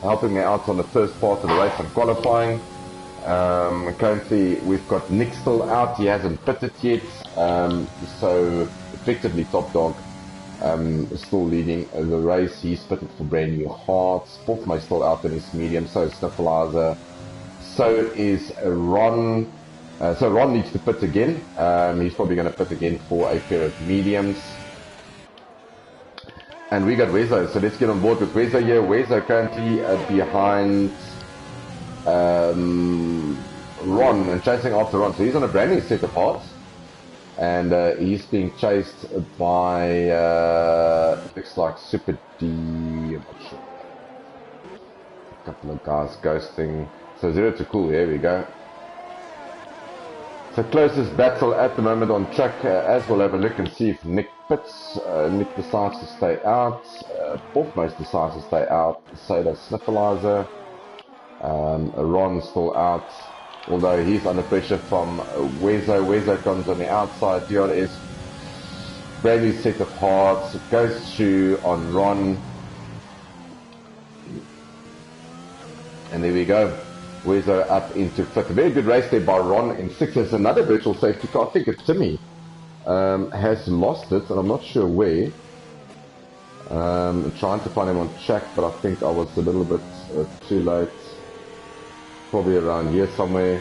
helping me out on the first part of the race on qualifying. Currently we've got Nick still out, he hasn't pitted yet, so effectively Top Dog still leading the race. He's pitted for brand new hearts. Portmay still out in his medium, so is Sniffleizer, so is Ron. So Ron needs to pit again. He's probably going to pit again for a pair of mediums. And we got Wezo, so let's get on board with Wezo here. Wezo currently behind Ron and chasing after Ron. So he's on a brand new set of parts. And he's being chased by, looks like Super D, I'm not sure. A couple of guys ghosting. So 0 to cool, here we go. So closest battle at the moment on track, as we'll have a look and see if Nick pits. Nick decides to stay out. Portmay decides to stay out. So does Sniffleizer. Ron still out, although he's under pressure from Wezo. Wezo comes on the outside. DRS, brand new set of hearts. It goes through on Ron. And there we go. Wezo up into 5th. A very good race there by Ron in 6th. There's another virtual safety car. I think it's Timmy. Has lost it, and I'm not sure where. I'm trying to find him on track, but I think I was a little bit too late. Probably around here somewhere.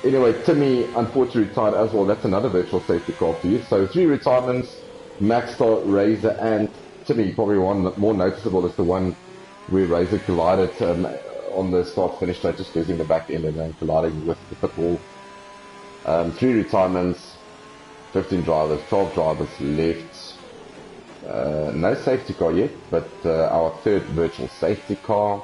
Anyway, Timmy unfortunately retired as well. That's another virtual safety car for you. So 3 retirements: Maxstar, Razor, and Timmy. Probably one more noticeable is the one where Razor collided on the start-finish straight, just losing the back end and then colliding with the pit wall. 3 retirements, 15 drivers, 12 drivers left. No safety car yet, but our 3rd virtual safety car.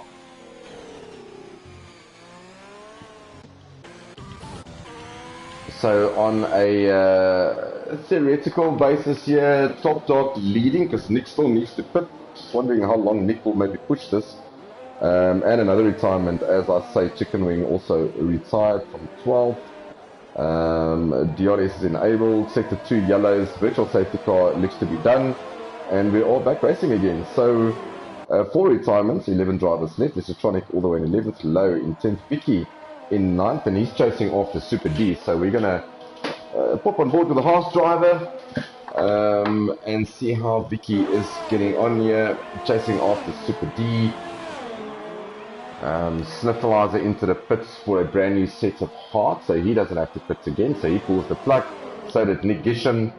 So on a theoretical basis here, Top Dog leading because Nick still needs to pit. Just wondering how long Nick will maybe push this. And another retirement, as I say, Chicken Wing also retired from 12. DRS is enabled, sector 2 yellows, virtual safety car looks to be done, and we're all back racing again. So 4 retirements, 11 drivers left. Electronic all the way in 11th, Low in 10th, Vicky in 9th, and he's chasing after Super D. So we're gonna pop on board with the Haas driver and see how Vicky is getting on here, chasing after Super D. Sniffleizer into the pits for a brand new set of hearts, so he doesn't have to pit again, so he pulls the plug. So did Nick Gisham.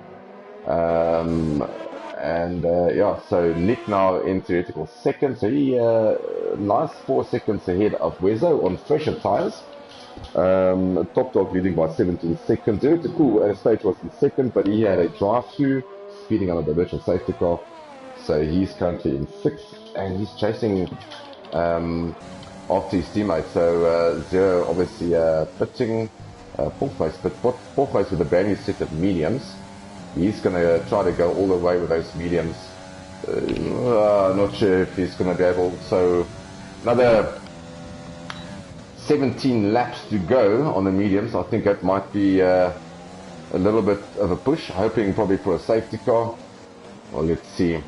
Yeah, so Nick now in theoretical 2nd, so he nice 4 seconds ahead of Wezo on fresher tyres. Top Dog leading by 17 seconds. 0 to cool at a stage was in 2nd, but he had a drive-through, speeding under the virtual safety car. So he's currently in 6th, and he's chasing after his teammate. So Zero obviously pitching, Portmay with a brand new set of mediums. He's going to try to go all the way with those mediums. Not sure if he's going to be able. So another 17 laps to go on the mediums. I think that might be a little bit of a push, hoping probably for a safety car. Well, let's see.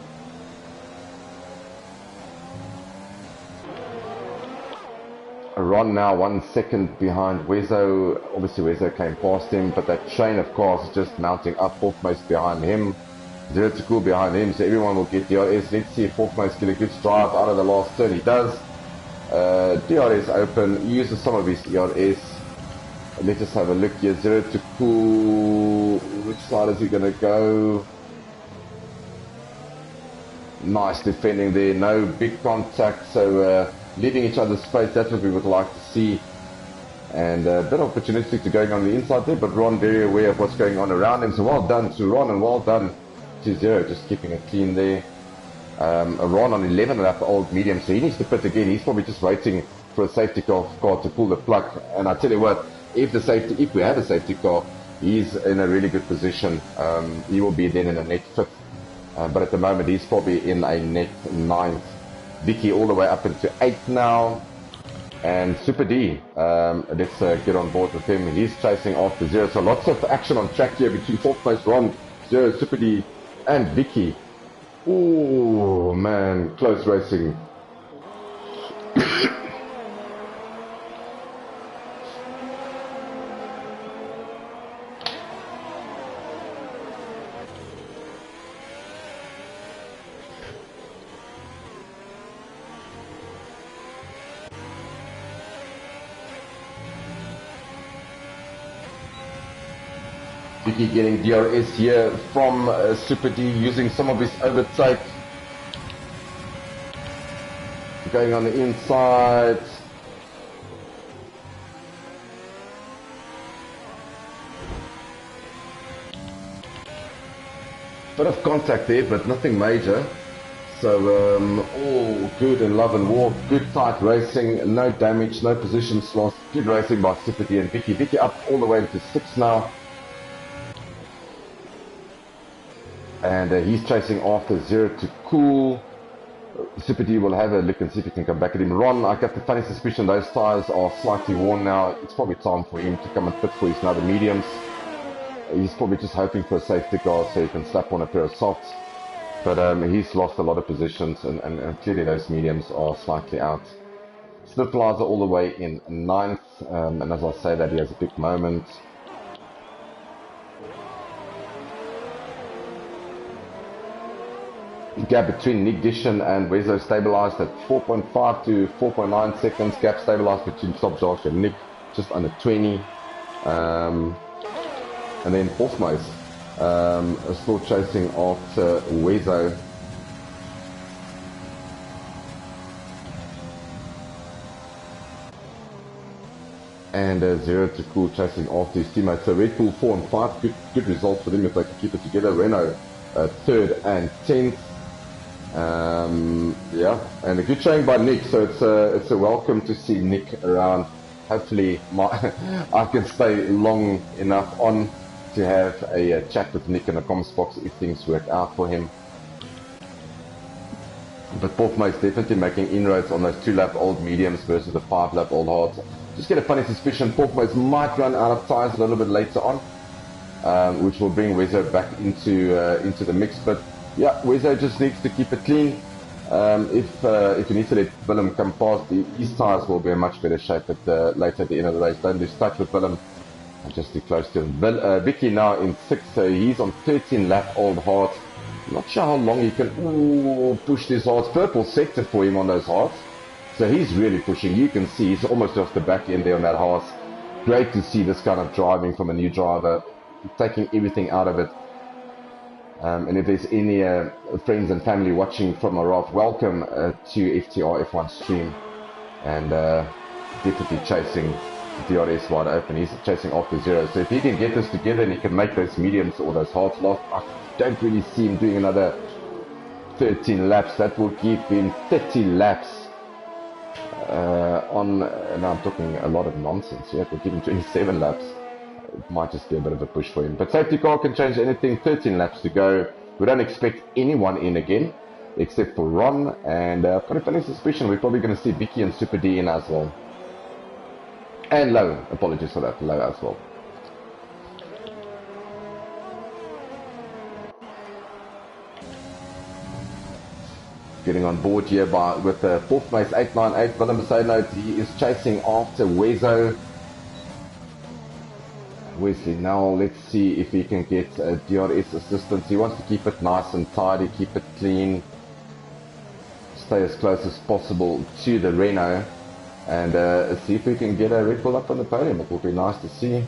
Ron now 1 second behind Wezo. Obviously Wezo came past him, but that train of cars is just mounting up. Portmay's behind him, 0 to cool behind him, so everyone will get DRS. Let's see if Portmay's get a good drive out of the last turn. He does. DRS open, he uses some of his DRS. Let's just have a look here. 0 to cool, which side is he going to go? Nice defending there, no big contact, so leaving each other's space. That's what we would like to see, and a bit opportunistic to going on the inside there, but Ron very aware of what's going on around him, so well done to Ron and well done to Zero, just keeping it clean there. Ron on 11 lap old medium, so he needs to pit again. He's probably just waiting for a safety car to pull the plug, and I tell you what, if we have a safety car, he's in a really good position. He will be then in a net 5th, but at the moment he's probably in a net 9th. Vicky all the way up into 8th now, and Super D, let's get on board with him. He's chasing after Zero, so lots of action on track here between 4th place Ron, Zero, Super D and Vicky. Oh man, close racing. Vicky getting DRS here from Super D, using some of his overtake. Going on the inside. Bit of contact there, but nothing major. So all good in love and war. Good tight racing, no damage, no positions lost. Good racing by Super D and Vicky. Vicky up all the way into 6 now. And he's chasing after 0 to Cool. Super D will have a look and see if he can come back at him. Ron, I got the funny suspicion those tyres are slightly worn now. It's probably time for him to come and fit for his other mediums. He's probably just hoping for a safety car so he can slap on a pair of softs. But he's lost a lot of positions, and clearly those mediums are slightly out. Snipflies are all the way in 9th, and as I say that, he has a big moment. The gap between Nick Dishon and Wezo stabilized at 4.5 to 4.9 seconds. Gap stabilized between Top Josh and Nick, just under 20. And then Forthmose still chasing after Wezo. And 0 to Cool chasing after his teammates. So Red Bull 4 and 5, good result for them if they can keep it together. Renault 3rd and 10th. Yeah, and a good showing by Nick, so it's a welcome to see Nick around. Hopefully I can stay long enough on to have a chat with Nick in the comments box if things work out for him. But Portmore is definitely making inroads on those 2-lap-old mediums versus the 5-lap-old hards. Just get a funny suspicion Portmore might run out of tyres a little bit later on, which will bring Wezo back into the mix. But yeah, Wezo just needs to keep it clean. If he needs to let Willem come past, his tyres will be in much better shape later at the end of the race. Don't lose touch with Willem and just be close to him. Vicky now in 6th, so he's on 13-lap-old hards. Not sure how long he can push these hards. Purple sector for him on those hards. So he's really pushing. You can see he's almost off the back end there on that horse. Great to see this kind of driving from a new driver, taking everything out of it. And if there's any friends and family watching from Araf, welcome to FTRF1 stream. And definitely chasing DRS wide open. He's chasing after 0. So if he can get this together and he can make those mediums or those hards last, I don't really see him doing another 13 laps. That will give him 30 laps now I'm talking a lot of nonsense here. It will give him 27 laps. It might just be a bit of a push for him. But safety car can change anything. 13 laps to go. We don't expect anyone in again, except for Ron. And I've got a funny suspicion we're probably going to see Vicky and Super D in as well. And Low. Apologies for that. Low as well. Getting on board here with the 4th place 898. Willem Saynote, he is chasing after Wezo. Wesley now, let's see if he can get DRS assistance. He wants to keep it nice and tidy, keep it clean, stay as close as possible to the Renault, and see if we can get a Red Bull up on the podium. It will be nice to see.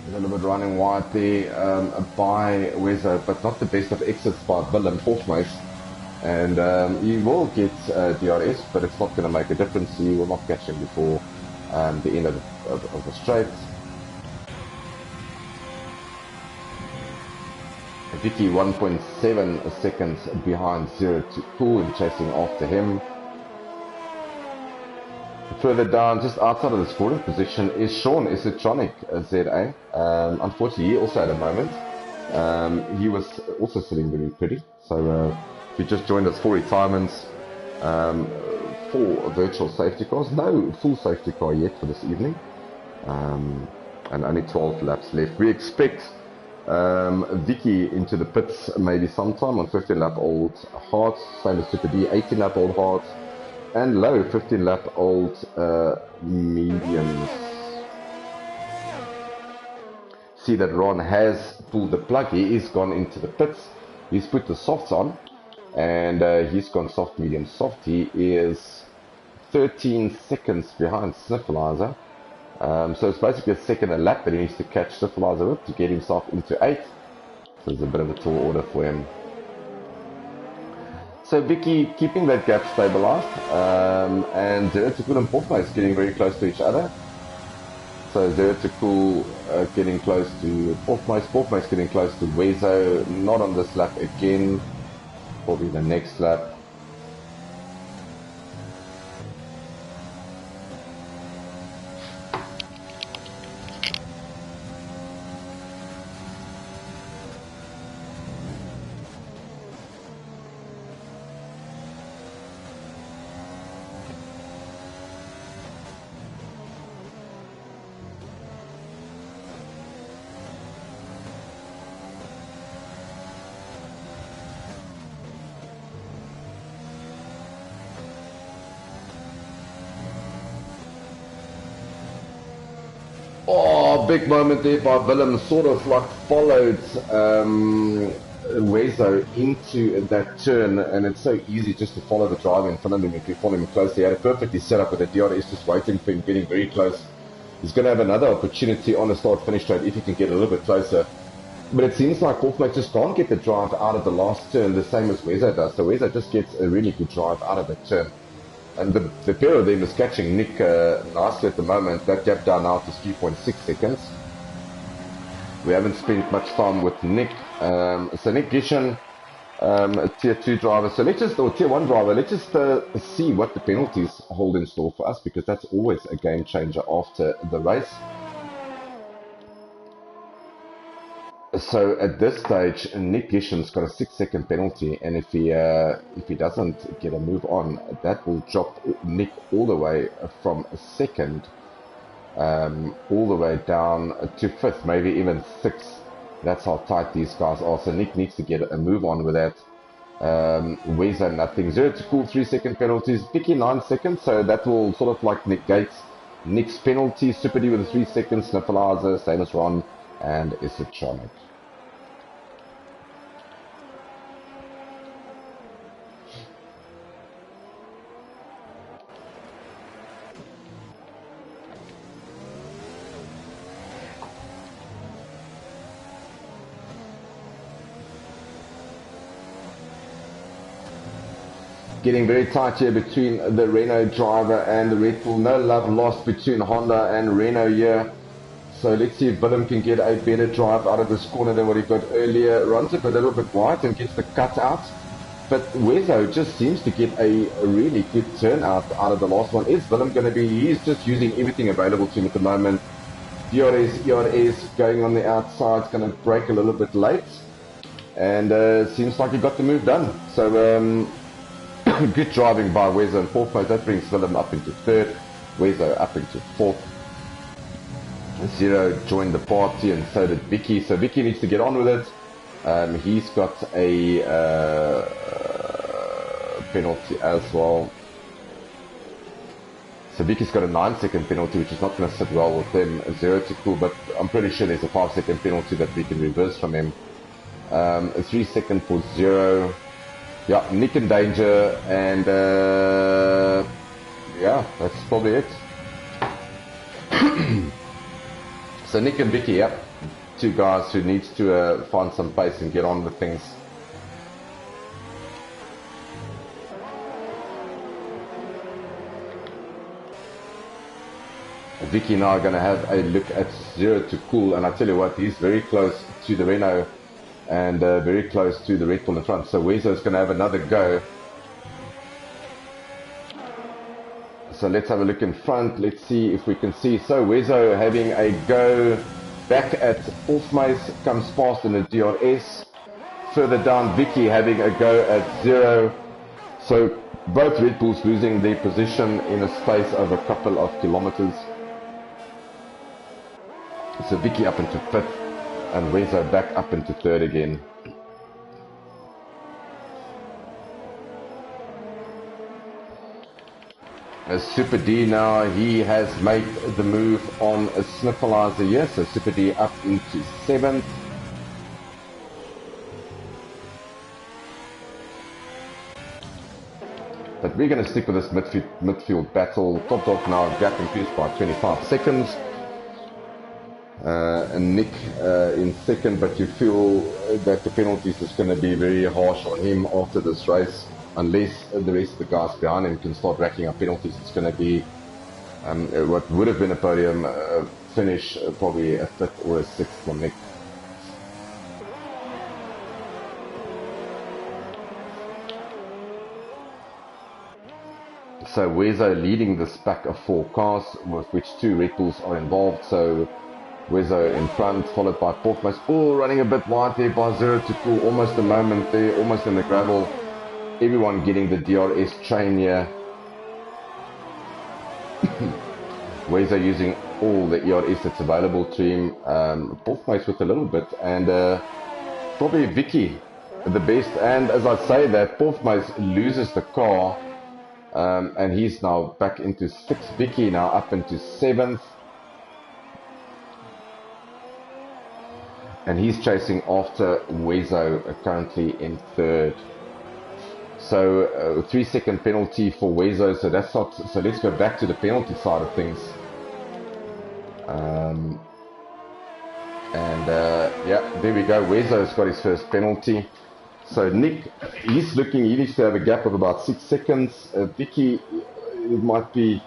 A little bit running wide there by Wezo, but not the best of exits by Willem Forthmose. And he will get DRS, but it's not going to make a difference. He will not catch him before the end of the straight. Vicky 1.7 seconds behind 0 to Cool and chasing after him. Further down, just outside of the scoring position, is Sean Esotronic ZA. Unfortunately, he also had a moment. He was also sitting very pretty. So he just joined us for retirements, for virtual safety cars. No full safety car yet for this evening. And only 12 laps left. We expect Vicky into the pits maybe sometime on 15-lap-old hards. Same as Super D, 18-lap-old hards. And Low, 15-lap-old mediums. See that Ron has pulled the plug. He is gone into the pits. He's put the softs on, and he's gone soft, medium, soft. He is 13 seconds behind Sniffleizer. So it's basically a second a lap that he needs to catch Sniffleizer with to get himself into 8th. So it's a bit of a tall order for him. So Vicky keeping that gap stabilized, and Zero to Cool and Portmace getting very close to each other. So Zero to Cool getting close to Portmace getting close to Wezo, not on this lap again, probably the next lap. Oh, big moment there by Willem, sort of like followed Wezo into that turn, and it's so easy just to follow the driver in front of him if you follow him closely. He had it perfectly set up with the DRS just waiting for him, getting very close. He's going to have another opportunity on the start-finish straight if he can get a little bit closer. But it seems like Portmace just can't get the drive out of the last turn the same as Wezo does. So Wezo just gets a really good drive out of that turn. And the pair of them is catching Nick nicely at the moment. That gap down now to 3.6 seconds. We haven't spent much time with Nick. So Nick Gishan, a tier 2 driver. So let's just, or tier 1 driver, let's just see what the penalties hold in store for us, because that's always a game changer after the race. So at this stage, Nick Gisham's got a 6-second penalty, and if he doesn't get a move on, that will drop Nick all the way from second, all the way down to 5th, maybe even 6th. That's how tight these guys are. So Nick needs to get a move on with that. Wezo nothing. Zero to Cool 3-second penalties. Vicky 9 seconds, so that will sort of like negate Nick's penalty. Super D with 3 seconds. Sniffleizer, same as Ron, and Isatronic. Getting very tight here between the Renault driver and the Red Bull. No love lost between Honda and Renault here. So let's see if Willem can get a better drive out of this corner than what he got earlier. Runs it a little bit wide and gets the cut out. But Wezo just seems to get a really good turnout out of the last one. Is Willem going to be, he's just using everything available to him at the moment. DRS, ERS going on the outside, it's going to break a little bit late. And seems like he got the move done. So good driving by Wezo and Portmace. That brings Willem up into 3rd. Wezo up into 4th. Zero joined the party, and so did Vicky. So Vicky needs to get on with it. He's got a penalty as well. So Vicky's got a 9-second penalty, which is not going to sit well with him. Zero to Cool, but I'm pretty sure there's a 5-second penalty that we can reverse from him. A 3-second for Zero. Yeah, Nick in danger, and yeah, that's probably it. So Nick and Vicky, yep, 2 guys who needs to find some pace and get on with things. Vicky and I are going to have a look at Zero to Cool, and I tell you what, he's very close to the Renault and very close to the Red Bull in front. So Wezo's going to have another go. So let's have a look in front. Let's see if we can see. So Wezo having a go back at Portmace, comes past in the DRS. Further down, Vicky having a go at Zero. So both Red Bulls losing their position in a space of a couple of kilometers. So Vicky up into 5th. And Wezo back up into 3rd again. As Super D now, he has made the move on a Sniffleizer here. So Super D up into 7th. But we're going to stick with this midfield battle. Top dog now gap increased by 25 seconds. And Nick in second, but you feel that the penalties is going to be very harsh on him after this race, unless the rest of the guys behind him can start racking up penalties. It's going to be what would have been a podium finish, probably a 5th or a 6th for Nick. So Wezo leading this pack of 4 cars, with which 2 Red Bulls are involved. So Wezo in front, followed by Porkmas. Oh, running a bit wide there by 0 to Cool. Almost a moment there, almost in the gravel. Everyone getting the DRS train here. Wezo using all the ERS that's available to him. Porkmas with a little bit, and probably Vicky the best. And as I say that, Porkmas loses the car, and he's now back into 6th. Vicky now up into 7th. And he's chasing after Wezo, currently in 3rd. So 3-second penalty for Wezo. So that's not. So let's go back to the penalty side of things. Yeah, there we go. Wezo's got his first penalty. So Nick, he needs to have a gap of about 6 seconds. Vicky, it might be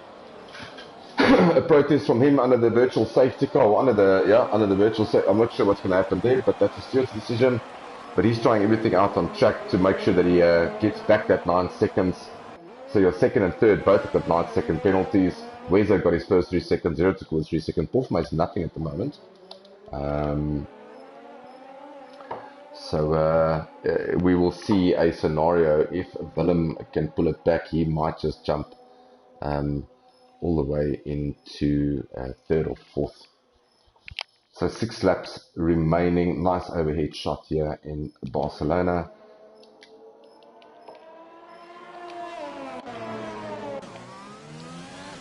a protest from him under the virtual safety car, under the virtual safety. I'm not sure what's going to happen there, but that's a steward's decision. But he's trying everything out on track to make sure that he gets back that 9 seconds. So your 2nd and 3rd both have got 9-second penalties. Wezo got his first 3 seconds, 0 to Cool 3 seconds. Porfma is nothing at the moment. So we will see a scenario. If Willem can pull it back, he might just jump all the way into 3rd or 4th. So 6 laps remaining. Nice overhead shot here in Barcelona.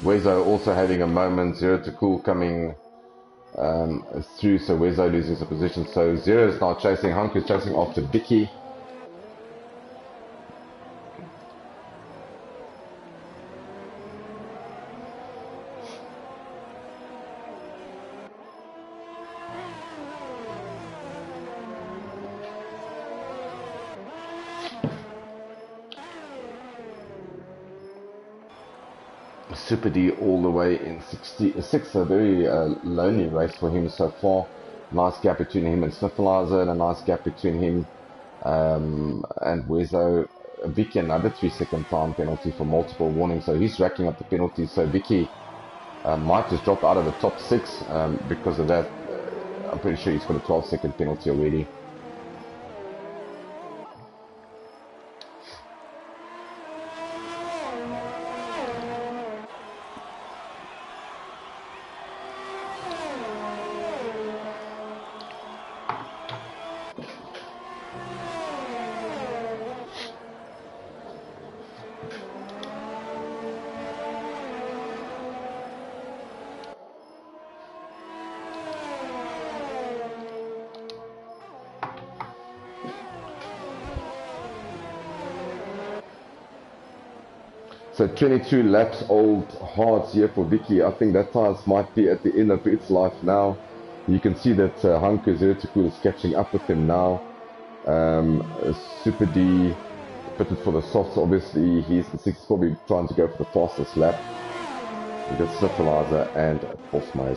Wezo also having a moment. 0 to Cool coming through. So Wezo loses a position. So 0 is now chasing. Hunk is chasing after Vicky. Super D all the way in 66, a very lonely race for him so far. Nice gap between him and Sniffleizer, and a nice gap between him and Wezo. Vicky another 3-second time penalty for multiple warnings, so he's racking up the penalties. So Vicky might just drop out of the top 6 because of that. I'm pretty sure he's got a 12-second penalty already. So 22 laps old hards here for Vicky. I think that tires might be at the end of its life now. You can see that Hanko 0 to Cool is catching up with him now. Super D pitted for the softs. Obviously he's the 6th, probably trying to go for the fastest lap. We've got Sniffleizer and Porfma.